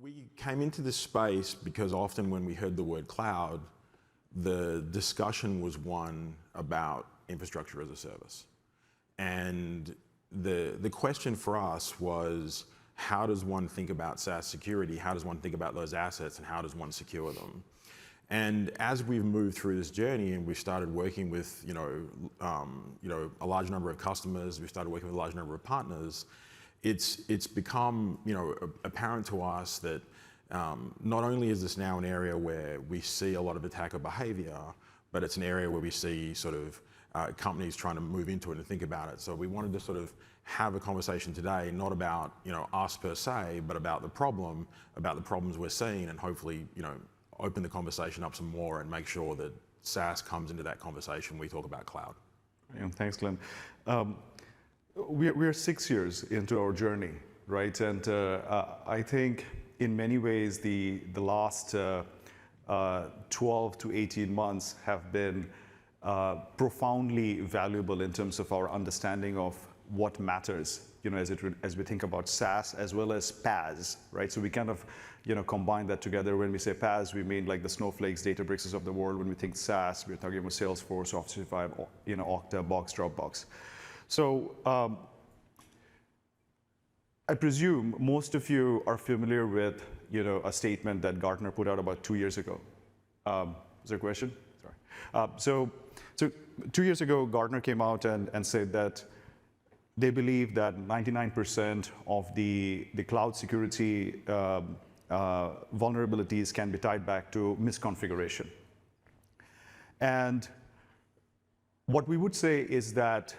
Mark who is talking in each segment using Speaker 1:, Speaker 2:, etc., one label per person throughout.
Speaker 1: We came into this space because often when we heard the word cloud, the discussion was one about infrastructure as a service. And the question for us was, how does one think about SaaS security? How does one think about those assets, and how does one secure them? And as we've moved through this journey and we started working with a large number of customers, we started working with a large number of partners, it's become apparent to us that not only is this now an area where we see a lot of attacker behavior, but it's an area where we see sort of companies trying to move into it and think about it. So we wanted to sort of have a conversation today, not about us per se, but about the problems we're seeing, and hopefully open the conversation up some more and make sure that SaaS comes into that conversation when we talk about cloud.
Speaker 2: Yeah, thanks, Glenn. We're 6 years into our journey, right? And I think in many ways the last 12 to 18 months have been profoundly valuable in terms of our understanding of what matters, as we think about SaaS as well as PaaS, right? So we kind of combine that together. When we say PaaS, we mean like the Snowflakes, Databricks of the world. When we think SaaS, we're talking about Salesforce, Office 365, Okta, Box, Dropbox. So I presume most of you are familiar with a statement that Gartner put out about 2 years ago. Is there a question? Sorry. So 2 years ago, Gartner came out and said that they believe that 99% of the cloud security vulnerabilities can be tied back to misconfiguration. And what we would say is that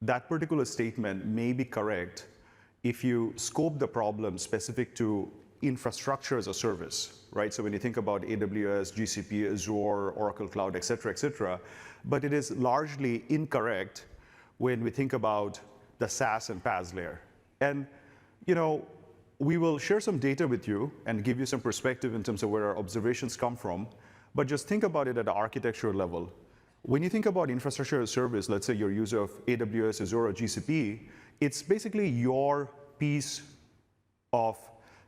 Speaker 2: that particular statement may be correct if you scope the problem specific to infrastructure as a service, right? So when you think about AWS, GCP, Azure, Oracle Cloud, et cetera, but it is largely incorrect when we think about the SaaS and PaaS layer. And we will share some data with you and give you some perspective in terms of where our observations come from, but just think about it at an architectural level. When you think about infrastructure as a service, let's say your use of AWS, Azure, or GCP, it's basically your piece of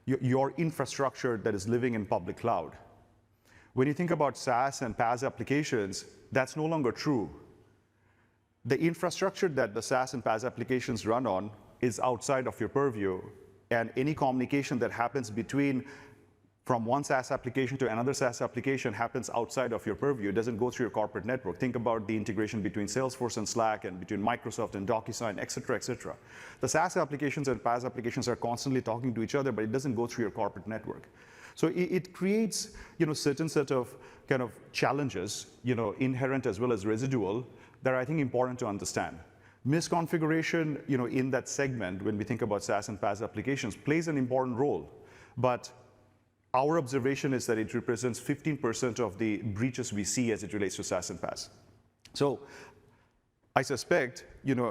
Speaker 2: your infrastructure that is living in public cloud. When you think about SaaS and PaaS applications, that's no longer true. The infrastructure that the SaaS and PaaS applications run on is outside of your purview, and any communication that happens from one SaaS application to another SaaS application happens outside of your purview. It doesn't go through your corporate network. Think about the integration between Salesforce and Slack, and between Microsoft and DocuSign, et cetera. The SaaS applications and PaaS applications are constantly talking to each other, but it doesn't go through your corporate network. So it creates certain set of kind of challenges, inherent as well as residual, that are, I think, important to understand. Misconfiguration, in that segment, when we think about SaaS and PaaS applications, plays an important role. But our observation is that it represents 15% of the breaches we see as it relates to SaaS and PaaS. So I suspect,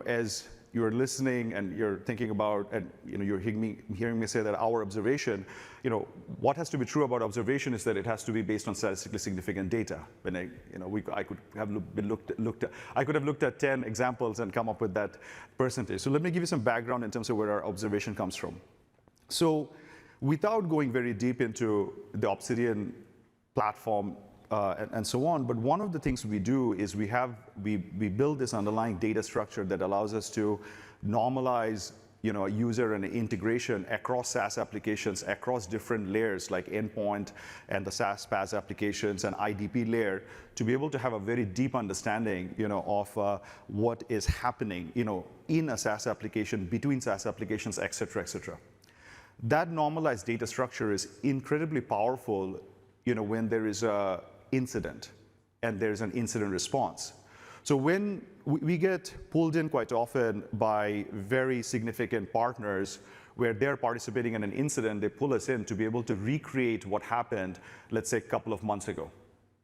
Speaker 2: as you're listening and you're thinking about, and you're hearing me say that our observation, what has to be true about observation is that it has to be based on statistically significant data. When I could have looked at 10 examples and come up with that percentage. So let me give you some background in terms of where our observation comes from. So without going very deep into the Obsidian platform and so on, but one of the things we do is we build this underlying data structure that allows us to normalize a user and integration across SaaS applications, across different layers like endpoint and the SaaS PaaS applications and IDP layer, to be able to have a very deep understanding of what is happening in a SaaS application, between SaaS applications, et cetera. That normalized data structure is incredibly powerful when there is an incident and there's an incident response. So when we get pulled in quite often by very significant partners where they're participating in an incident, they pull us in to be able to recreate what happened, let's say, a couple of months ago.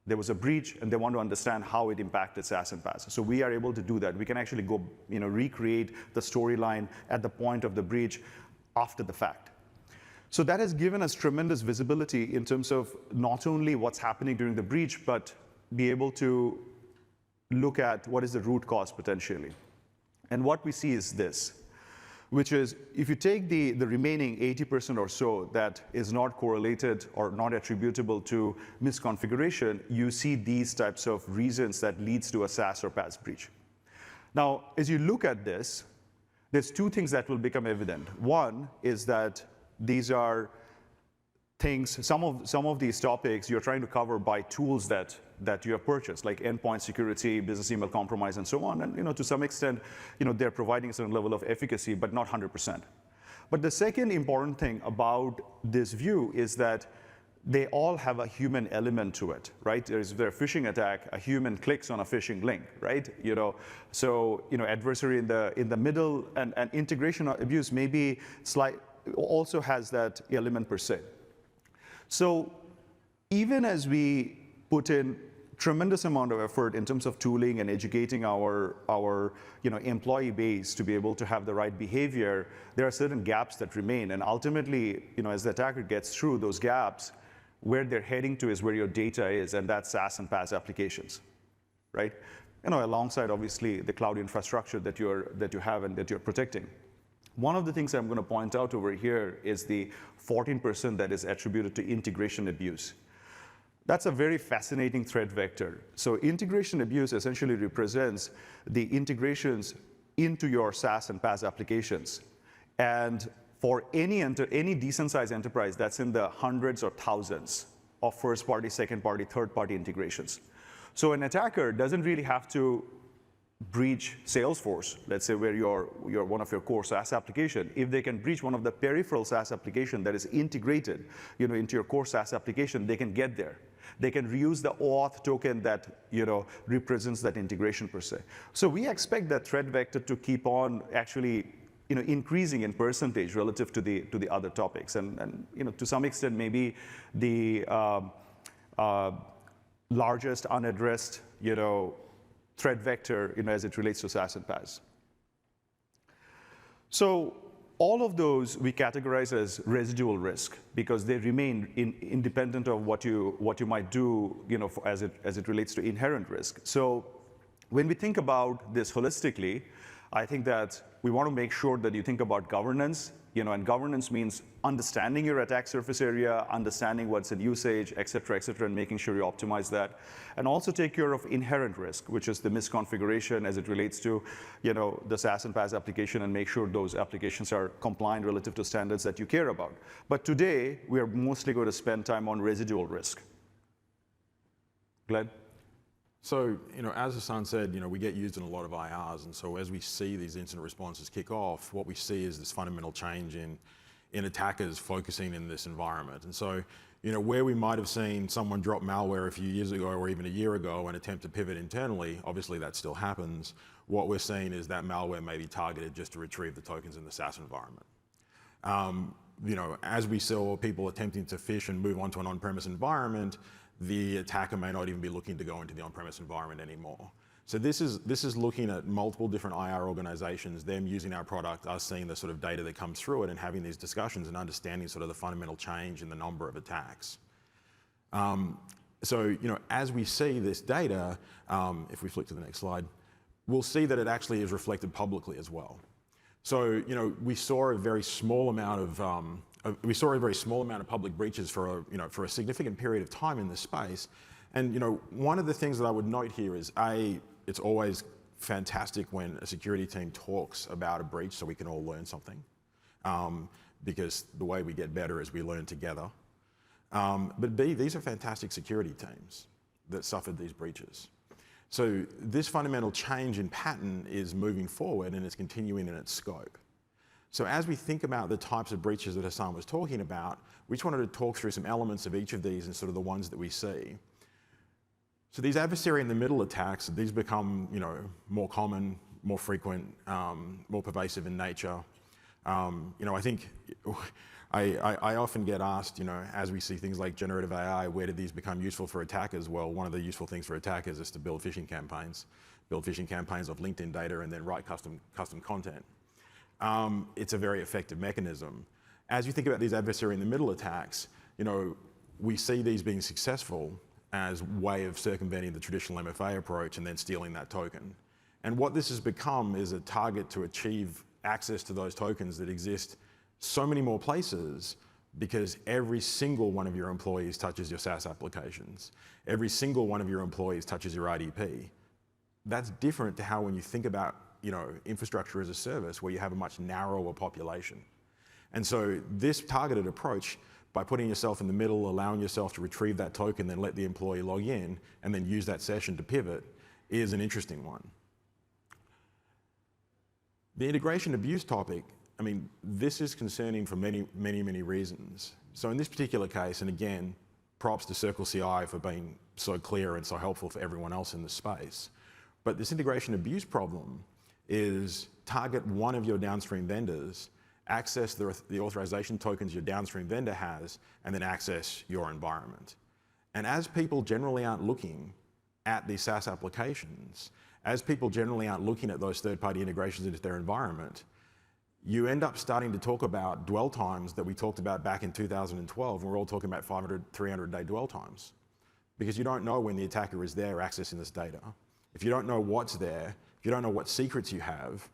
Speaker 2: There was a breach, and they want to understand how it impacted SaaS and PaaS. So we are able to do that. We can actually go recreate the storyline at the point of the breach after the fact. So that has given us tremendous visibility in terms of not only what's happening during the breach, but be able to look at what is the root cause potentially. And what we see is this. which is if you take the remaining 80% or so that is not correlated or not attributable to misconfiguration, you see these types of reasons that leads to a SaaS or PaaS breach. Now, as you look at this, there's two things that will become evident. One is that these are things, some of these topics you're trying to cover by tools that you have purchased, like endpoint security, business email compromise, and so on. And to some extent, they're providing a certain level of efficacy, but not 100%. But the second important thing about this view is that they all have a human element to it, right? There's their phishing attack, a human clicks on a phishing link, right? So adversary in the middle and integration abuse maybe also has that element per se. So even as we put in tremendous amount of effort in terms of tooling and educating our employee base to be able to have the right behavior, there are certain gaps that remain. And ultimately, as the attacker gets through those gaps, where they're heading to is where your data is, and that's SaaS and PaaS applications, right? Alongside obviously the cloud infrastructure that you have and that you're protecting. One of the things I'm going to point out over here is the 14% that is attributed to integration abuse. That's a very fascinating threat vector. So integration abuse essentially represents the integrations into your SaaS and PaaS applications. And for any decent sized enterprise, that's in the hundreds or thousands of first party, second party, third party integrations. So an attacker doesn't really have to breach Salesforce, let's say where you're one of your core SaaS application. If they can breach one of the peripheral SaaS application that is integrated into your core SaaS application, they can get there. They can reuse the OAuth token that represents that integration per se. So we expect that threat vector to keep on actually increasing in percentage relative to the other topics, and to some extent maybe the largest unaddressed threat vector as it relates to SaaS and PaaS. So all of those we categorize as residual risk because they remain independent of what you might do as it relates to inherent risk. So when we think about this holistically, I think that we want to make sure that you think about governance, and governance means understanding your attack surface area, understanding what's in usage, et cetera, and making sure you optimize that. And also take care of inherent risk, which is the misconfiguration as it relates to, the SaaS and PaaS application, and make sure those applications are compliant relative to standards that you care about. But today, we are mostly going to spend time on residual risk. Glenn?
Speaker 1: So, as Hassan said, we get used in a lot of IRs, and so as we see these incident responses kick off, what we see is this fundamental change in attackers focusing in this environment. And so, where we might have seen someone drop malware a few years ago or even a year ago and attempt to pivot internally, obviously that still happens. What we're seeing is that malware may be targeted just to retrieve the tokens in the SaaS environment. As we saw people attempting to phish and move on to an on-premise environment, the attacker may not even be looking to go into the on-premise environment anymore. So this is looking at multiple different IR organizations, them using our product, us seeing the sort of data that comes through it and having these discussions and understanding sort of the fundamental change in the number of attacks. So, as we see this data, if we flick to the next slide, we'll see that it actually is reflected publicly as well. So, we saw a very small amount of public breaches for a significant period of time in this space. And one of the things that I would note here is it's always fantastic when a security team talks about a breach so we can all learn something, because the way we get better is we learn together. But B, these are fantastic security teams that suffered these breaches. So this fundamental change in pattern is moving forward and it's continuing in its scope. So as we think about the types of breaches that Hassan was talking about, we just wanted to talk through some elements of each of these and sort of the ones that we see. So these adversary in the middle attacks, these become more common, more frequent, more pervasive in nature. I think I often get asked, as we see things like generative AI, where do these become useful for attackers? Well, one of the useful things for attackers is to build phishing campaigns of LinkedIn data and then write custom content. It's a very effective mechanism. As you think about these adversary in the middle attacks, we see these being successful as a way of circumventing the traditional MFA approach and then stealing that token. And what this has become is a target to achieve access to those tokens that exist so many more places because every single one of your employees touches your SaaS applications. Every single one of your employees touches your IDP. That's different to how when you think about, infrastructure as a service where you have a much narrower population. And so this targeted approach, by putting yourself in the middle, allowing yourself to retrieve that token, then let the employee log in, and then use that session to pivot, is an interesting one. The integration abuse topic, this is concerning for many, many, many reasons. So in this particular case, and again, props to CircleCI for being so clear and so helpful for everyone else in the space. But this integration abuse problem is target one of your downstream vendors, access the authorization tokens your downstream vendor has, and then access your environment. And as people generally aren't looking at these SaaS applications, as people generally aren't looking at those third-party integrations into their environment, you end up starting to talk about dwell times that we talked about back in 2012, and we're all talking about 500, 300-day dwell times. Because you don't know when the attacker is there accessing this data. If you don't know what's there, if you don't know what secrets you have,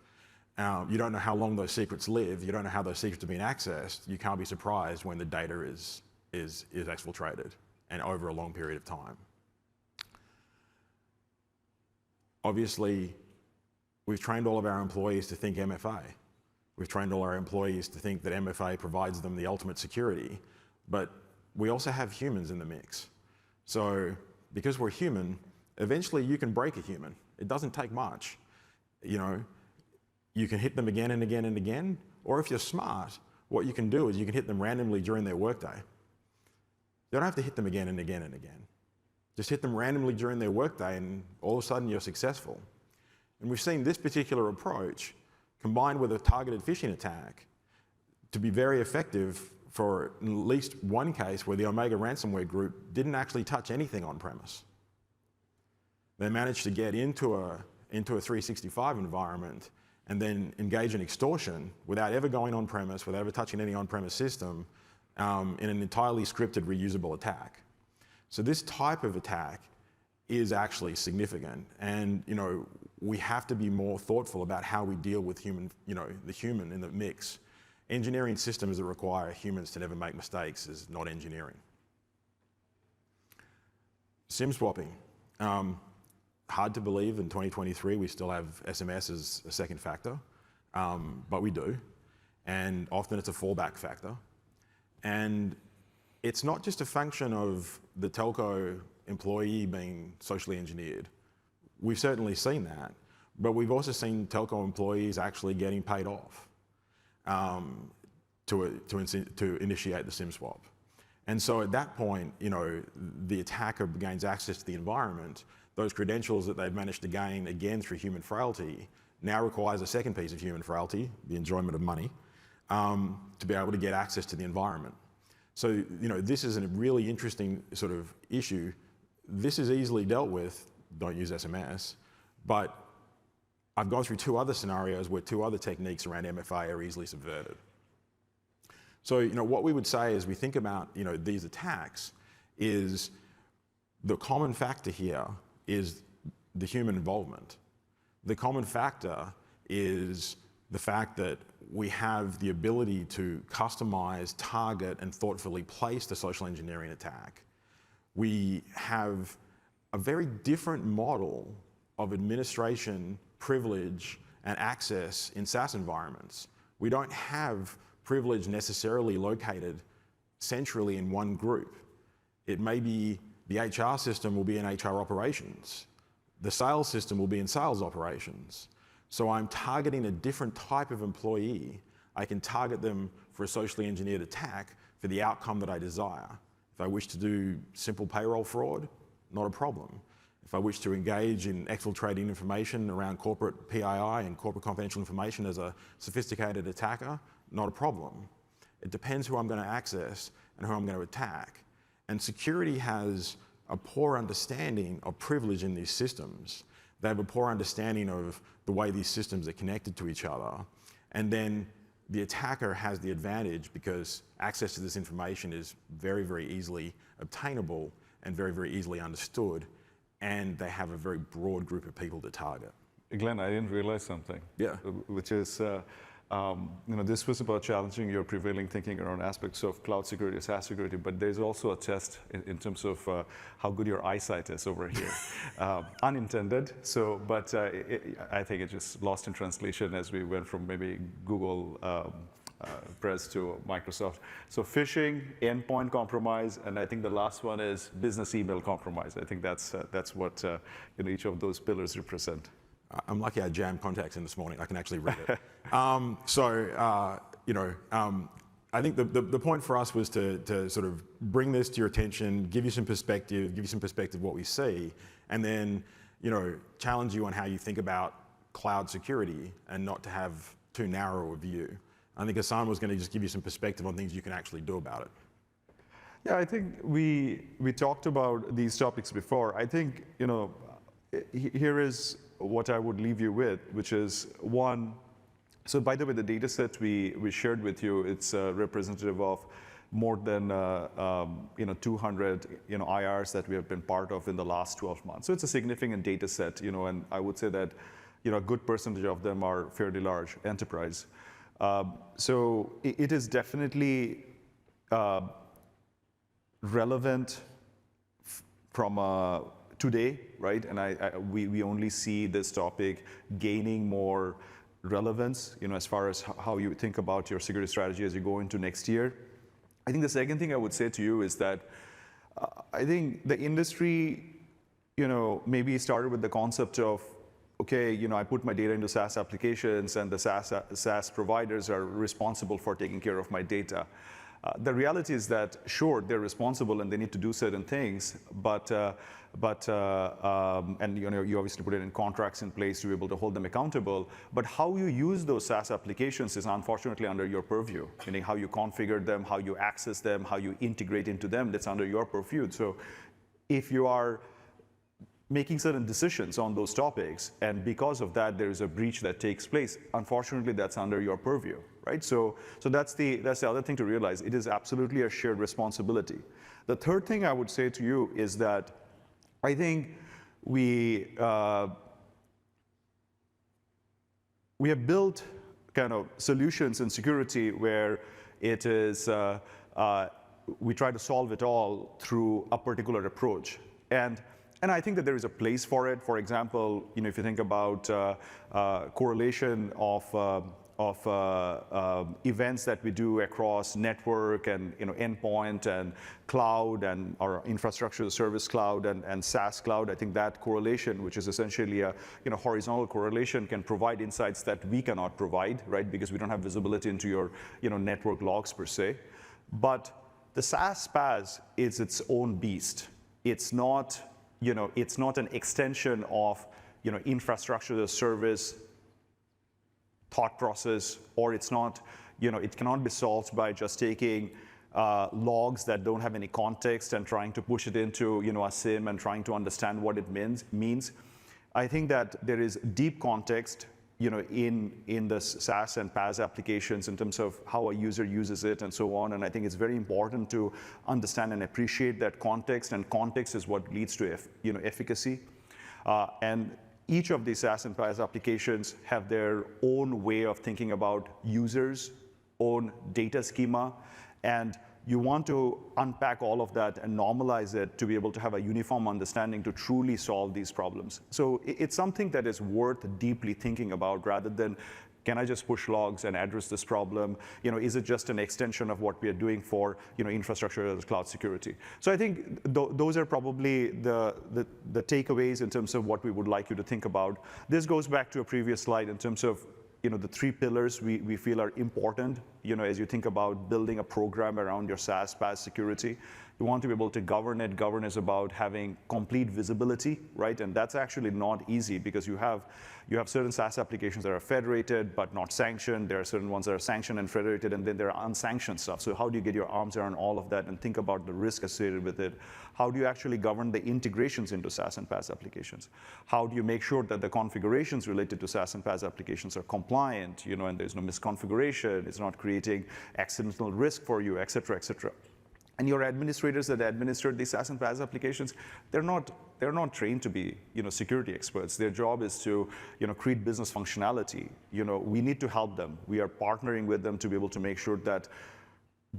Speaker 1: you don't know how long those secrets live, you don't know how those secrets are being accessed, you can't be surprised when the data is exfiltrated and over a long period of time. Obviously, we've trained all of our employees to think MFA. We've trained all our employees to think that MFA provides them the ultimate security, but we also have humans in the mix. So because we're human, eventually you can break a human. It doesn't take much. You can hit them again and again and again, or if you're smart, what you can do is you can hit them randomly during their workday. You don't have to hit them again and again and again. Just hit them randomly during their workday and all of a sudden you're successful. And we've seen this particular approach combined with a targeted phishing attack to be very effective for at least one case where the Omega ransomware group didn't actually touch anything on premise. They managed to get into a 365 environment and then engage in extortion without ever going on premise, without ever touching any on-premise system, in an entirely scripted, reusable attack. So this type of attack is actually significant, and we have to be more thoughtful about how we deal with the human in the mix. Engineering systems that require humans to never make mistakes is not engineering. SIM swapping. Hard to believe in 2023 we still have SMS as a second factor, but we do, and often it's a fallback factor. And it's not just a function of the telco employee being socially engineered. We've certainly seen that, but we've also seen telco employees actually getting paid off to initiate the SIM swap. And so at that point, the attacker gains access to the environment. Those credentials that they've managed to gain, again through human frailty, now requires a second piece of human frailty, the enjoyment of money, to be able to get access to the environment. So, this is a really interesting sort of issue. This is easily dealt with, don't use SMS, but I've gone through two other scenarios where two other techniques around MFA are easily subverted. So, what we would say as we think about, these attacks is the common factor here is the human involvement. The common factor is the fact that we have the ability to customize, target, and thoughtfully place the social engineering attack. We have a very different model of administration, privilege, and access in SaaS environments. We don't have privilege necessarily located centrally in one group. It may be the HR system will be in HR operations. The sales system will be in sales operations. So I'm targeting a different type of employee. I can target them for a socially engineered attack for the outcome that I desire. If I wish to do simple payroll fraud, not a problem. If I wish to engage in exfiltrating information around corporate PII and corporate confidential information as a sophisticated attacker, not a problem. It depends who I'm going to access and who I'm going to attack. And security has a poor understanding of privilege in these systems. They have a poor understanding of the way these systems are connected to each other. And then the attacker has the advantage because access to this information is very, very easily obtainable and very, very easily understood. And they have a very broad group of people to target.
Speaker 2: Glenn, I didn't realize something.
Speaker 1: Yeah.
Speaker 2: Which is This was about challenging your prevailing thinking around aspects of cloud security, SaaS security, but there's also a test in terms of how good your eyesight is over here. Unintended, but I think it just lost in translation as we went from maybe Google Press to Microsoft. So phishing, endpoint compromise, and I think the last one is business email compromise. I think that's what each of those pillars represent.
Speaker 1: I'm lucky I jammed contacts in this morning. I can actually read it. I think the point for us was to sort of bring this to your attention, give you some perspective what we see, and then challenge you on how you think about cloud security and not to have too narrow a view. I think Hassan was going to just give you some perspective on things you can actually do about it.
Speaker 2: Yeah, I think we talked about these topics before. I think here is what I would leave you with, which is one. So by the way, the data set we shared with you, it's representative of more than 200 IRs that we have been part of in the last 12 months. So it's a significant data set, and I would say that a good percentage of them are fairly large enterprise. So it is definitely relevant from today, right? And we only see this topic gaining more relevance, as far as how you think about your security strategy as you go into next year. I think the second thing I would say to you is that I think the industry, maybe started with the concept of, okay, I put my data into SaaS applications and the SaaS providers are responsible for taking care of my data. The reality is that, sure, they're responsible and they need to do certain things, and you obviously put it in contracts in place to be able to hold them accountable. But how you use those SaaS applications is unfortunately under your purview. Meaning how you configure them, how you access them, how you integrate into them, that's under your purview. So if you are making certain decisions on those topics, and because of that there is a breach that takes place, unfortunately that's under your purview, right? So that's the other thing to realize. It is absolutely a shared responsibility. The third thing I would say to you is that I think we have built kind of solutions in security where it is we try to solve it all through a particular approach, and I think that there is a place for it. For example, if you think about correlation of events that we do across network and endpoint and cloud and our infrastructure as a service cloud and SaaS cloud, I think that correlation, which is essentially a horizontal correlation, can provide insights that we cannot provide, right? Because we don't have visibility into your network logs per se. But the SaaS PaaS is its own beast. It's not an extension of infrastructure as a service thought process, or it's not, it cannot be solved by just taking logs that don't have any context and trying to push it into a SIEM and trying to understand what it means. I think that there is deep context in the SaaS and PaaS applications in terms of how a user uses it and so on. And I think it's very important to understand and appreciate that context, and context is what leads to efficacy. And each of these SaaS and PaaS applications have their own way of thinking about users, own data schema, and you want to unpack all of that and normalize it to be able to have a uniform understanding to truly solve these problems. So it's something that is worth deeply thinking about, rather than, can I just push logs and address this problem? Is it just an extension of what we are doing for infrastructure as cloud security? So I think those are probably the takeaways in terms of what we would like you to think about. This goes back to a previous slide in terms of the three pillars we feel are important, as you think about building a program around your SaaS, PaaS security. You want to be able to govern it. Govern is about having complete visibility, right? And that's actually not easy, because you have certain SaaS applications that are federated but not sanctioned. There are certain ones that are sanctioned and federated, and then there are unsanctioned stuff. So how do you get your arms around all of that and think about the risk associated with it? How do you actually govern the integrations into SaaS and PaaS applications? How do you make sure that the configurations related to SaaS and PaaS applications are compliant, and there's no misconfiguration, it's not creating accidental risk for you, et cetera, et cetera. And your administrators that administer these SaaS and PaaS applications, they're not trained to be security experts. Their job is to create business functionality. We need to help them. We are partnering with them to be able to make sure that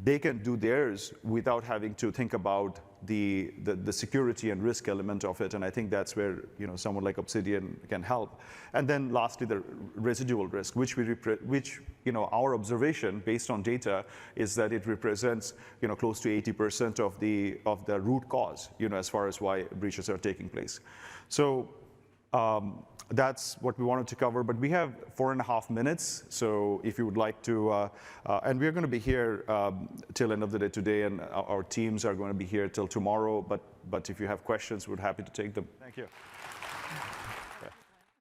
Speaker 2: they can do theirs without having to think about the security and risk element of it. And I think that's where someone like Obsidian can help. And then lastly, the residual risk, which our observation based on data is that it represents close to 80% of the root cause as far as why breaches are taking place. So that's what we wanted to cover, but we have 4.5 minutes. So if you would like to, and we're going to be here till end of the day today, and our teams are going to be here till tomorrow. But if you have questions, we're happy to take them. Thank you.